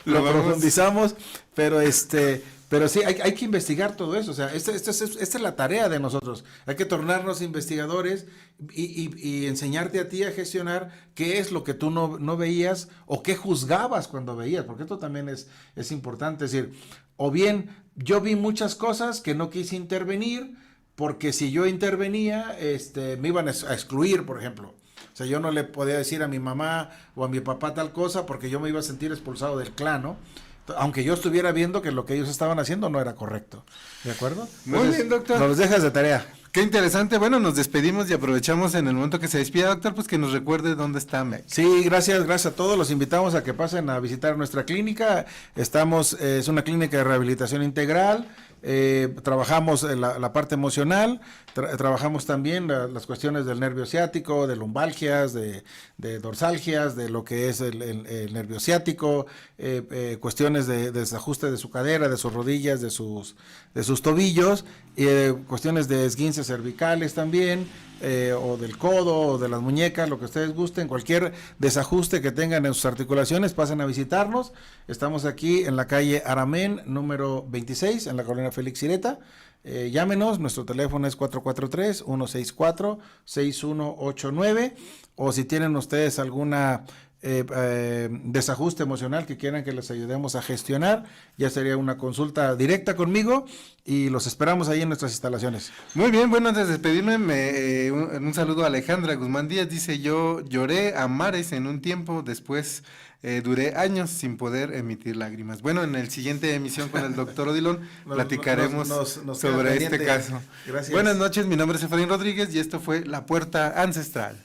lo profundizamos, pero sí, hay que investigar todo eso, o sea, esta es la tarea de nosotros, hay que tornarnos investigadores y enseñarte a ti a gestionar qué es lo que tú no veías o qué juzgabas cuando veías, porque esto también es importante, es decir, o bien yo vi muchas cosas que no quise intervenir, porque si yo intervenía, me iban a excluir, por ejemplo. O sea, yo no le podía decir a mi mamá o a mi papá tal cosa porque yo me iba a sentir expulsado del clan, ¿no? Aunque yo estuviera viendo que lo que ellos estaban haciendo no era correcto. ¿De acuerdo? Muy bien, doctor. Nos dejas de tarea. Qué interesante. Bueno, nos despedimos y aprovechamos en el momento que se despida, doctor, pues que nos recuerde dónde está MEC. Sí, gracias a todos. Los invitamos a que pasen a visitar nuestra clínica. Es una clínica de rehabilitación integral. Trabajamos la parte emocional, trabajamos también las cuestiones del nervio ciático, de lumbalgias, de dorsalgias, de lo que es el nervio ciático, cuestiones de desajuste de su cadera, de sus rodillas, de sus tobillos, cuestiones de esguinces cervicales también, o del codo, o de las muñecas, lo que ustedes gusten, cualquier desajuste que tengan en sus articulaciones, pasen a visitarnos. Estamos aquí en la calle Aramén, número 26, en la colonia Félix Ireta. Llámenos, nuestro teléfono es 443-164-6189, o si tienen ustedes alguna desajuste emocional que quieran que les ayudemos a gestionar, ya sería una consulta directa conmigo y los esperamos ahí en nuestras instalaciones. Muy bien, bueno, antes de despedirme, un saludo a Alejandra Guzmán Díaz, dice: yo lloré a mares en un tiempo, después duré años sin poder emitir lágrimas. Bueno, en el siguiente emisión con el doctor Odilon platicaremos sobre este caso. Gracias. Buenas noches, mi nombre es Efraín Rodríguez y esto fue La Puerta Ancestral.